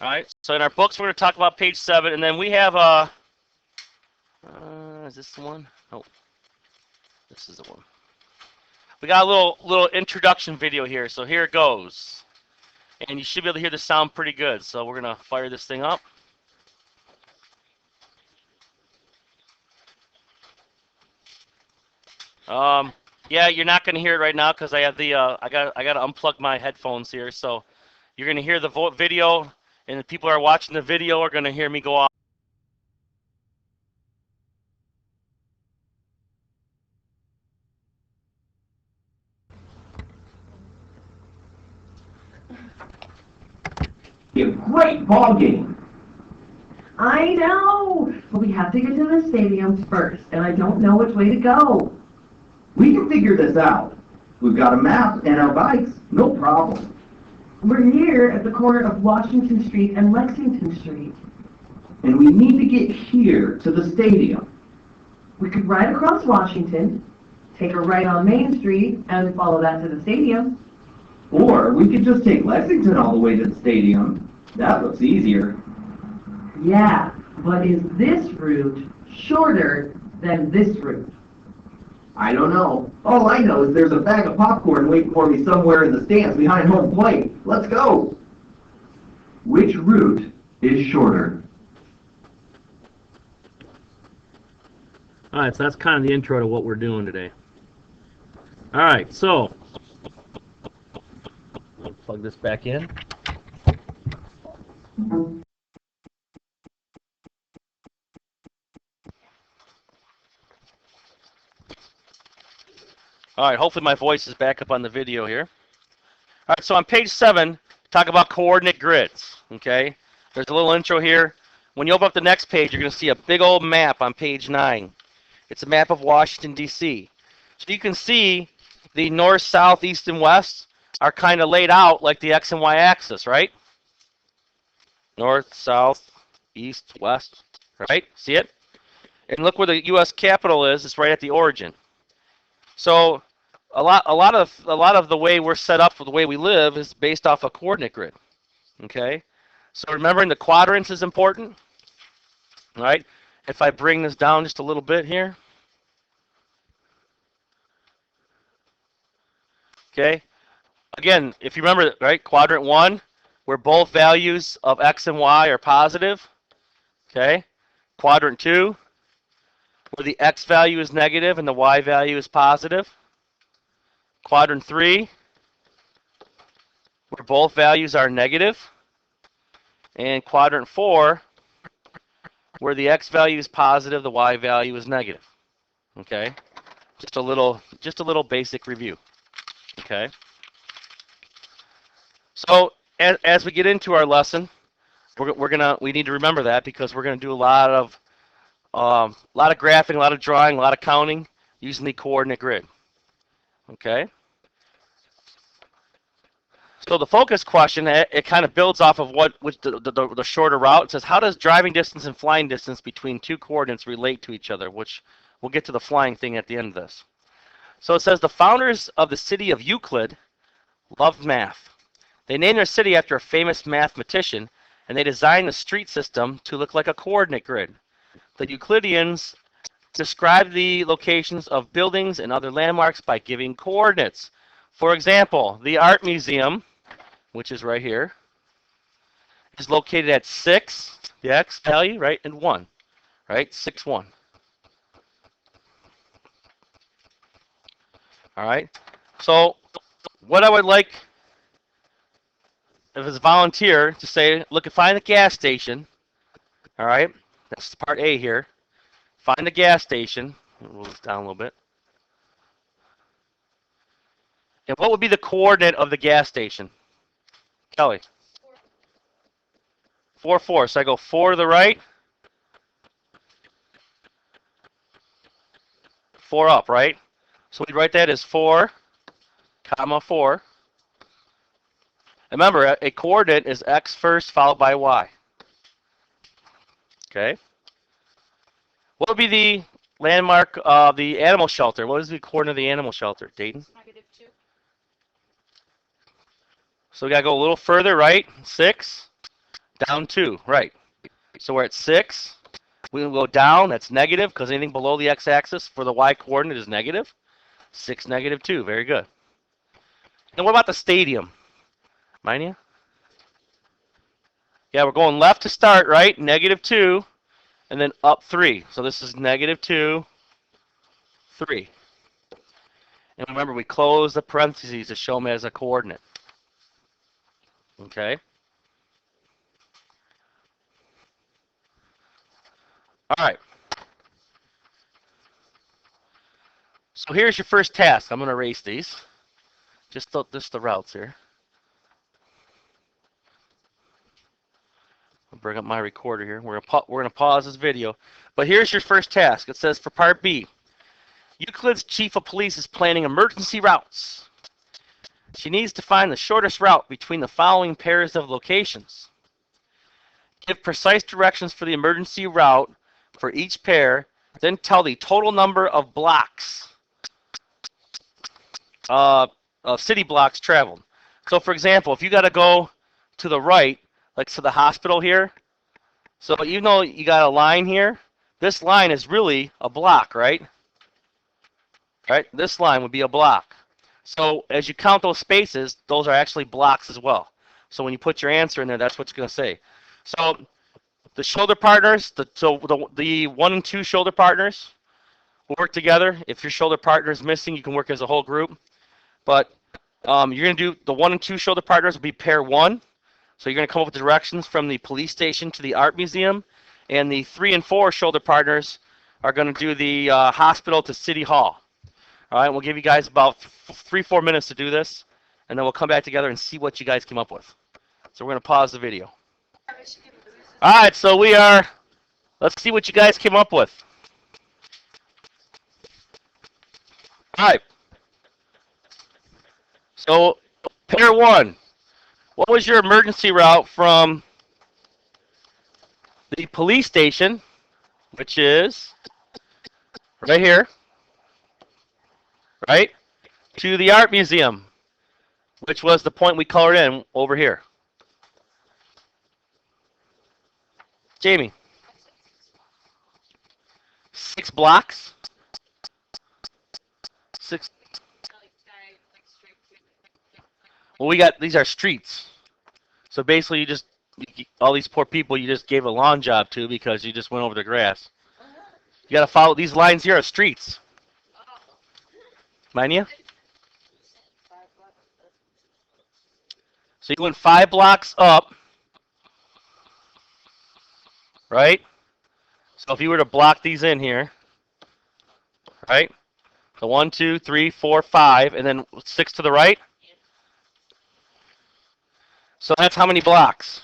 All right. So in our books, we're going to talk about page 7, and then we have is this the one? Oh, this is the one. We got a little introduction video here. So here it goes, and you should be able to hear the sound pretty good. So we're going to fire this thing up. Yeah, you're not going to hear it right now because I have the I got to unplug my headphones here. So you're going to hear the video, and the people who are watching the video are going to hear me go off. A great ball game. I know, but we have to get to the stadium first, and I don't know which way to go. We can figure this out. We've got a map and our bikes, no problem. We're here at the corner of Washington Street and Lexington Street. And we need to get here to the stadium. We could ride across Washington, take a right on Main Street, and follow that to the stadium. Or we could just take Lexington all the way to the stadium. That looks easier. Yeah, but is this route shorter than this route? I don't know. All I know is there's a bag of popcorn waiting for me somewhere in the stands behind home plate. Let's go! Which route is shorter? All right, so that's kind of the intro to what we're doing today. All right, so plug this back in. All right, hopefully my voice is back up on the video here. All right, so on page 7, talk about coordinate grids, okay? There's a little intro here. When you open up the next page, you're going to see a big old map on page 9. It's a map of Washington, D.C. So you can see the north, south, east, and west are kind of laid out like the X and Y axis, right? North, south, east, west, right? See it? And look where the U.S. Capitol is. It's right at the origin. So a lot of the way we're set up for the way we live is based off a coordinate grid. Okay? So remembering the quadrants is important. All right? If I bring this down just a little bit here. Okay? Again, if you remember, right, quadrant 1, where both values of x and y are positive. Okay? Quadrant 2, where the x value is negative and the y value is positive. Quadrant 3, where both values are negative. And quadrant 4, where the x value is positive, the y value is negative. Okay? Just a little basic review. Okay? So as we get into our lesson, we need to remember that because we're gonna do a lot of graphing, a lot of drawing, a lot of counting using the coordinate grid. Okay. So the focus question, it kind of builds off of the shorter route. It says, how does driving distance and flying distance between two coordinates relate to each other? Which we'll get to the flying thing at the end of this. So it says the founders of the city of Euclid loved math. They named their city after a famous mathematician, and they designed the street system to look like a coordinate grid. The Euclideans described the locations of buildings and other landmarks by giving coordinates. For example, the Art Museum, which is right here, is located at 6, the x value, right, and 1, right, 6, 1. All right, so what I would like, if it's a volunteer, to say, look, find the gas station, all right, that's part A here. Find the gas station, move this down a little bit. And what would be the coordinate of the gas station? Kelly? 4, 4. So I go 4 to the right, 4 up, right? So we write that as 4, comma 4. Remember, a coordinate is x first followed by y. Okay? What would be the landmark of the animal shelter? What is the coordinate of the animal shelter, Dayton? -2. So we got to go a little further, right? 6. Down 2, right. So we're at 6. We will go down, that's negative, because anything below the x-axis for the y-coordinate is negative. 6, negative 2, very good. And what about the stadium? Mind you? Yeah, we're going left to start, right? Negative 2, and then up 3. So this is negative 2, 3. And remember, we close the parentheses to show them as a coordinate. Okay? All right. So here's your first task. I'm going to erase these. Just the routes here. I'll bring up my recorder here. We're going to pause this video. But here's your first task. It says for part B, Euclid's chief of police is planning emergency routes. She needs to find the shortest route between the following pairs of locations. Give precise directions for the emergency route for each pair, then tell the total number of blocks, of city blocks traveled. So for example, if you got to go to the right, like to the hospital here, so even though you got a line here, this line is really a block, right? Right? This line would be a block. So as you count those spaces, those are actually blocks as well. So when you put your answer in there, that's what it's going to say. So the shoulder partners, the 1 and 2 shoulder partners will work together. If your shoulder partner is missing, you can work as a whole group. But you're going to do the 1 and 2 shoulder partners will be pair 1. So you're going to come up with directions from the police station to the art museum. And the 3 and 4 shoulder partners are going to do the hospital to City Hall. All right, we'll give you guys about 3-4 minutes to do this, and then we'll come back together and see what you guys came up with. So we're going to pause the video. All right, so let's see what you guys came up with. All right. So pair 1, what was your emergency route from the police station, which is right here, right, to the art museum, which was the point we colored in over here? Jamie. 6 blocks? 6. Well, these are streets. So basically all these poor people you just gave a lawn job to because you just went over the grass. You got to follow, these lines here are streets. Mind you? So you went 5 blocks up, right? So if you were to block these in here, right? So 1, 2, 3, 4, 5, and then 6 to the right. So that's how many blocks?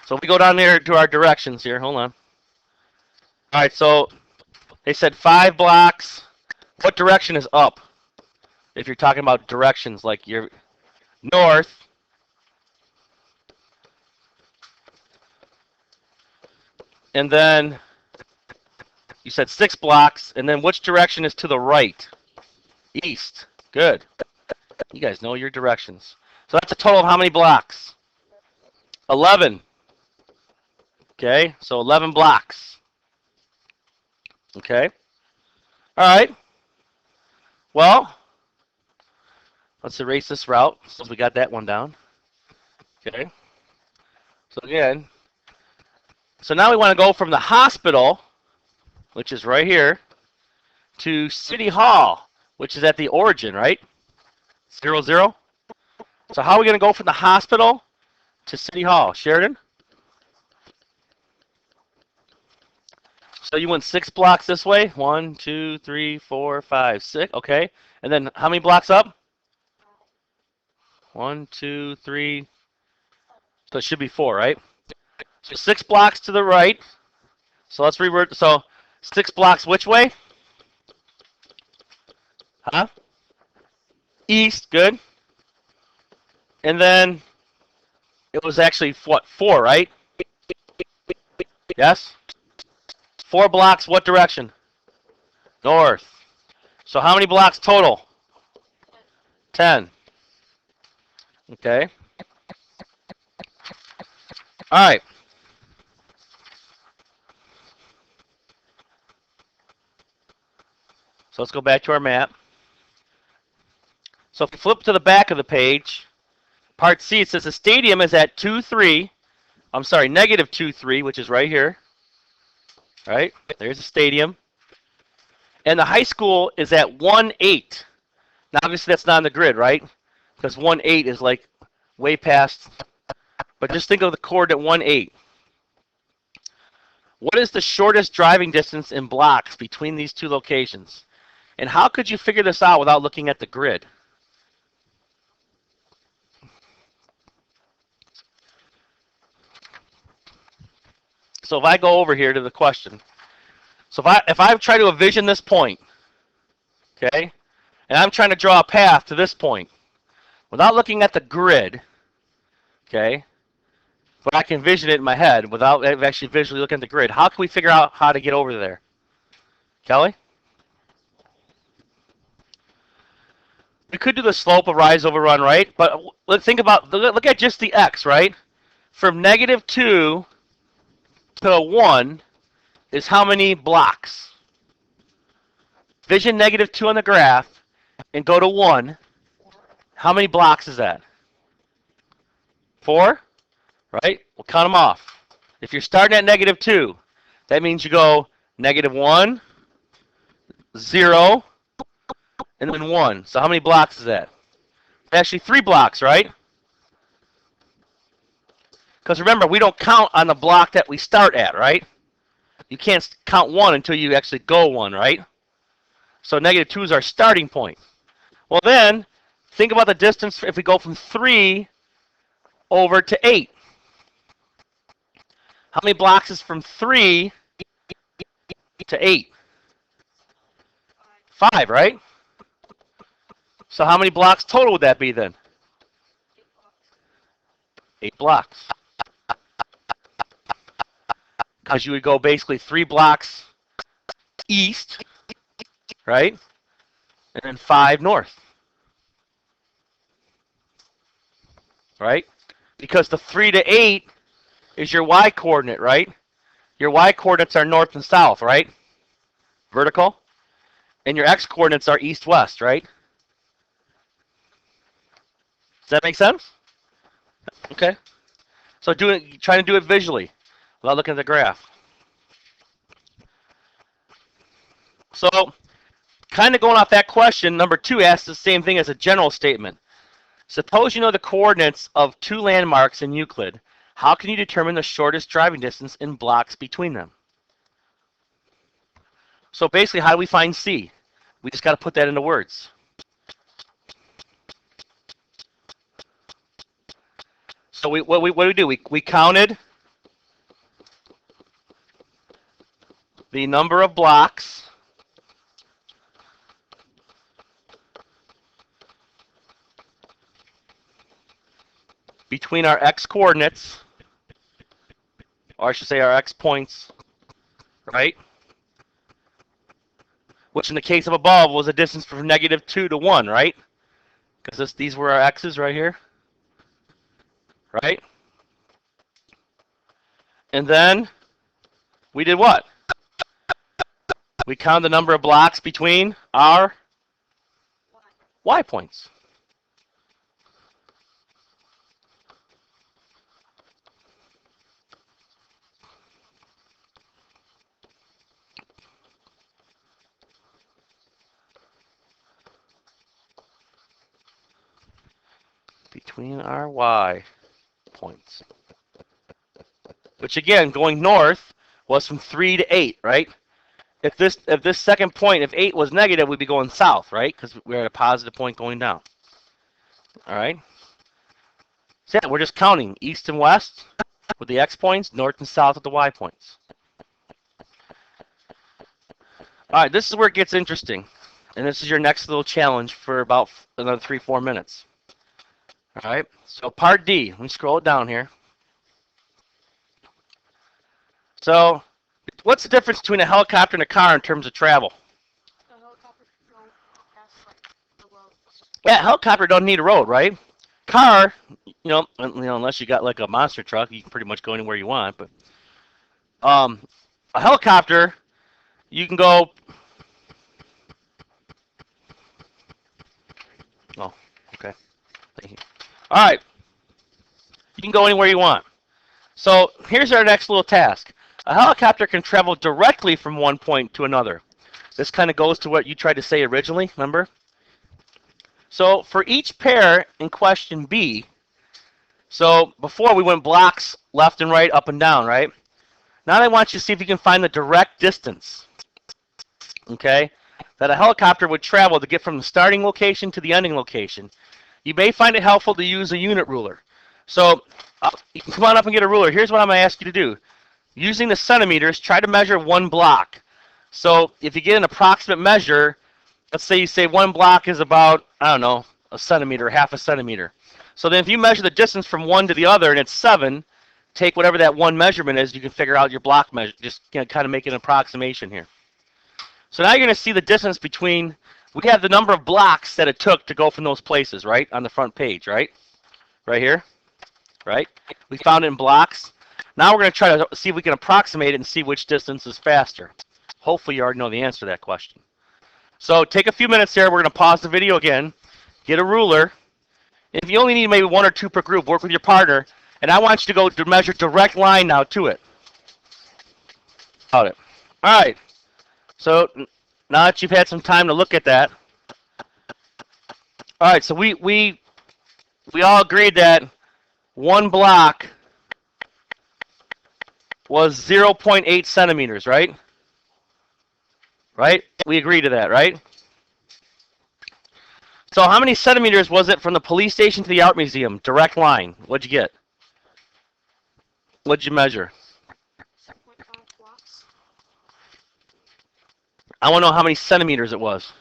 So if we go down there to our directions here, hold on. All right, so they said 5 blocks. What direction is up? If you're talking about directions, like your north, and then you said 6 blocks, and then which direction is to the right? East. Good. You guys know your directions. So that's a total of how many blocks? 11. Okay, so 11 blocks. Okay. All right. Well, let's erase this route since we got that one down. Okay. So again, so now we want to go from the hospital, which is right here, to City Hall, which is at the origin, right? 0, 0. So how are we going to go from the hospital to City Hall? Sheridan? So you went 6 blocks this way. 1, 2, 3, 4, 5, 6. Okay. And then how many blocks up? 1, 2, 3. So it should be 4, right? So 6 blocks to the right. So let's revert. So 6 blocks which way? Huh? East. Good. And then it was actually what, 4, right? Yes? 4 blocks, what direction? North. So how many blocks total? 10. Okay. All right. So let's go back to our map. So if you flip to the back of the page, part C, it says the stadium is at 2-3. I'm sorry, negative 2-3, which is right here. Right? There's the stadium. And the high school is at 1-8. Now, obviously, that's not on the grid, right? Because 1-8 is like way past. But just think of the coordinate 1-8. What is the shortest driving distance in blocks between these two locations? And how could you figure this out without looking at the grid? So if I go over here to the question, so if I try to envision this point, okay, and I'm trying to draw a path to this point, without looking at the grid, okay, but I can envision it in my head without actually visually looking at the grid, how can we figure out how to get over there? Kelly? We could do the slope of rise over run, right? But let's think about, look at just the x, right? From negative 2 to 1 is how many blocks? Vision negative 2 on the graph and go to 1. How many blocks is that? 4? Right? We'll count them off. If you're starting at negative 2, that means you go negative 1, 0, and then 1. So how many blocks is that? Actually 3 blocks, right? Because remember, we don't count on the block that we start at, right? You can't count 1 until you actually go 1, right? So negative 2 is our starting point. Well then, think about the distance if we go from 3 over to 8. How many blocks is from 3 to 8? 5, right? So how many blocks total would that be then? 8 blocks. Because you would go basically 3 blocks east, right? And then 5 north. Right? Because the 3 to 8 is your y coordinate, right? Your y coordinates are north and south, right? Vertical. And your x coordinates are east-west, right? Does that make sense? Okay. So try to do it visually without looking at the graph. So, kind of going off that question, number 2 asks the same thing as a general statement. Suppose you know the coordinates of 2 landmarks in Euclid. How can you determine the shortest driving distance in blocks between them? So basically, how do we find C? We just got to put that into words. So what do we do? We counted the number of blocks between our x coordinates, or I should say our x points, right? Which in the case of above was a distance from negative 2 to 1, right? Because these were our x's right here. Right? And then we did what? We counted the number of blocks between our y points. Between our y points. Which again, going north was from 3 to 8, right? If this second point, if 8 was negative, we'd be going south, right? Because we're at a positive point going down. All right? So yeah, we're just counting east and west with the x points, north and south with the y points. All right, this is where it gets interesting. And this is your next little challenge for about another 3-4 minutes. All right, so part D, let me scroll it down here. So, what's the difference between a helicopter and a car in terms of travel? The helicopter can go past like the road. Yeah, helicopter don't need a road, right? car, unless you got like a monster truck, you can pretty much go anywhere you want. But a helicopter, you can go. Oh, okay. Thank you. All right. You can go anywhere you want. So here's our next little task. A helicopter can travel directly from one point to another. This kind of goes to what you tried to say originally, remember? So for each pair in question B, so before we went blocks left and right, up and down, right? Now I want you to see if you can find the direct distance, okay, that a helicopter would travel to get from the starting location to the ending location. You may find it helpful to use a unit ruler. So you can come on up and get a ruler. Here's what I'm going to ask you to do. Using the centimeters, try to measure one block. So if you get an approximate measure, let's say you say one block is about, I don't know, a centimeter, half a centimeter. So then if you measure the distance from one to the other and it's 7, take whatever that one measurement is, you can figure out your block measure. Just kind of make an approximation here. So now you're going to see the distance between, we have the number of blocks that it took to go from those places, right, on the front page, right? Right here, right? We found it in blocks. Now we're going to try to see if we can approximate it and see which distance is faster. Hopefully you already know the answer to that question. So take a few minutes here. We're going to pause the video again, get a ruler. If you only need maybe 1 or 2 per group, work with your partner. And I want you to go to measure direct line now to it. Got it. All right. So now that you've had some time to look at that. All right. So we all agreed that one block was 0.8 centimeters, right? Right? We agree to that, right? So how many centimeters was it from the police station to the art museum? Direct line. What'd you get? What'd you measure? 7.5 blocks. I want to know how many centimeters it was.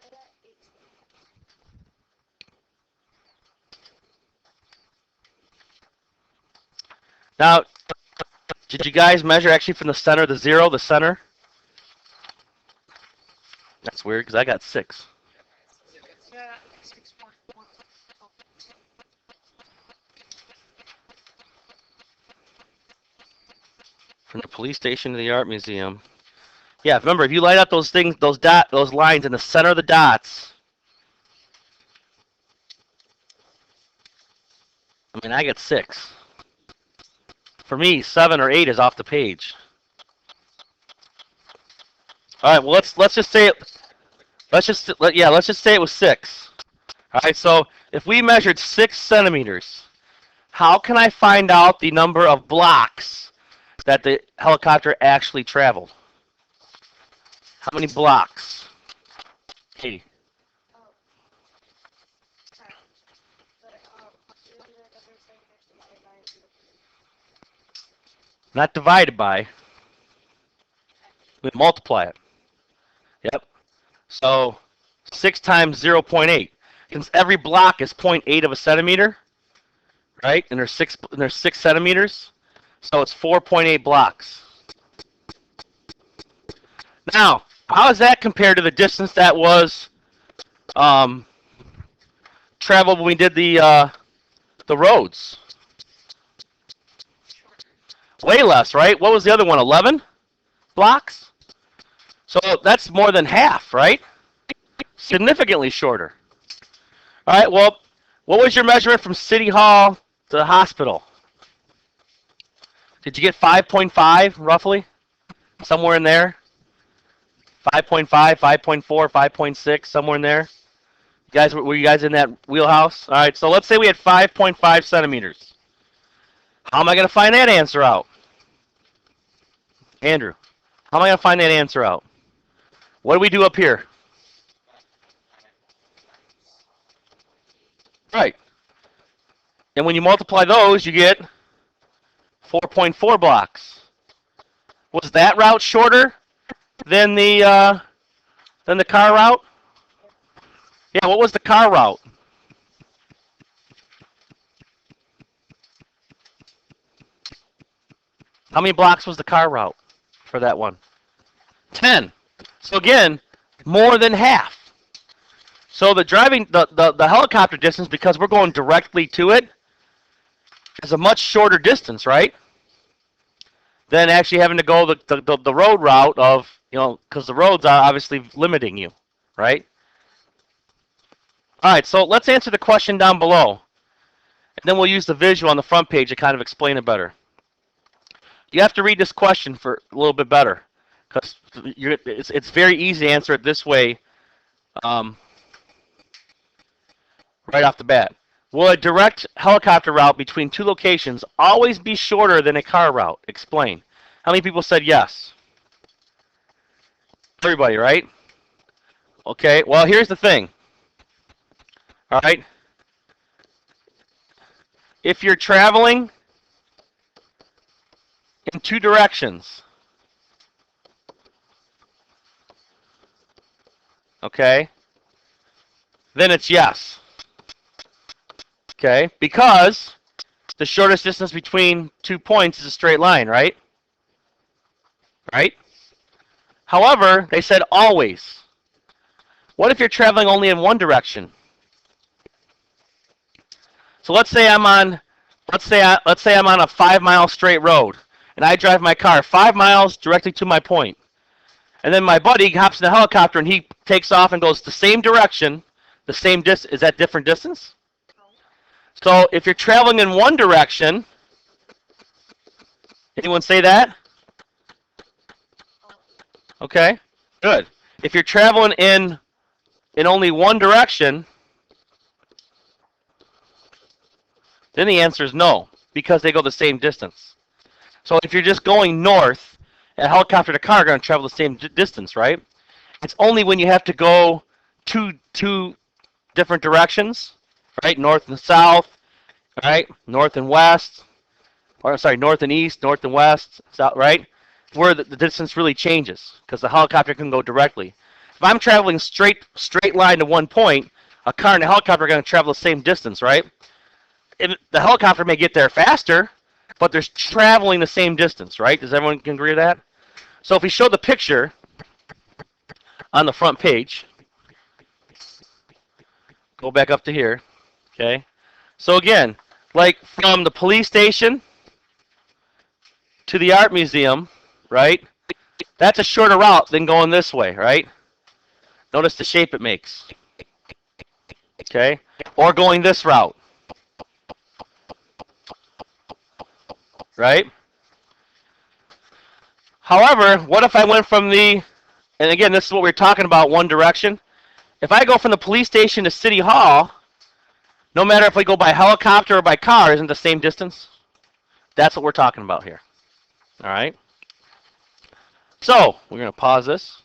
I got 8. Now, did you guys measure actually from the center, the 0, the center? That's weird because I got 6. Yeah, 6.1. From the police station to the art museum. Yeah, remember, if you light up those things, those lines in the center of the dots. I mean, I get 6. For me, 7 or 8 is off the page. All right, well let's just say it. Let's just say it was 6. All right, so if we measured 6 centimeters, how can I find out the number of blocks that the helicopter actually traveled? How many blocks? Katie. Oh. Sorry. But, the number that they're saying actually divided into 3. Not divided by. We multiply it. Yep. So 6 times 0.8. Since every block is 0.8 of a centimeter, right? And there's 6 centimeters. So it's 4.8 blocks. Now, how does that compare to the distance that was traveled when we did the roads? Way less, right? What was the other one? 11 blocks? So that's more than half, right? Significantly shorter. All right, well, what was your measurement from City Hall to the hospital? Did you get 5.5 roughly? Somewhere in there? 5.5, 5.4, 5.6, somewhere in there? Guys, were you guys in that wheelhouse? All right, so let's say we had 5.5 centimeters. How am I going to find that answer out? Andrew, how am I going to find that answer out? What do we do up here? Right. And when you multiply those, you get 4.4 blocks. Was that route shorter than the car route? Yeah, what was the car route? How many blocks was the car route for that one? 10. So again, more than half. So the helicopter distance, because we're going directly to it, is a much shorter distance, right? Than actually having to go the road route of, because the roads are obviously limiting you, right? All right, so let's answer the question down below. And then we'll use the visual on the front page to kind of explain it better. You have to read this question for a little bit better, because it's very easy to answer it this way right off the bat. Will a direct helicopter route between two locations always be shorter than a car route? Explain. How many people said yes? Everybody, right? Okay, well, here's the thing. All right. If you're traveling in two directions, okay, then it's yes. Okay, because the shortest distance between 2 points is a straight line, right? Right? However, they said always. What if you're traveling only in one direction? So let's say I'm on a 5-mile straight road, and I drive my car 5 miles directly to my point. And then my buddy hops in the helicopter and he takes off and goes the same direction, the same distance. Is that different distance? So if you're traveling in one direction, anyone say that? Okay, good. If you're traveling in only one direction, then the answer is no, because they go the same distance. So if you're just going north, a helicopter to car are going to travel the same distance, right? It's only when you have to go two different directions, right? North and south, right? North and west, or sorry, north and east, north and west, south, right? Where the distance really changes, because the helicopter can go directly. If I'm traveling straight line to one point, a car and a helicopter are going to travel the same distance, right? The helicopter may get there faster, but they're traveling the same distance, right? Does everyone agree with that? So if we show the picture on the front page, go back up to here, okay? So again, like from the police station to the art museum, right? That's a shorter route than going this way, right? Notice the shape it makes, okay? Or going this route, right? However, what if I went from and again, this is what we're talking about, one direction. If I go from the police station to City Hall, no matter if we go by helicopter or by car, isn't the same distance? That's what we're talking about here. All right? So, we're going to pause this.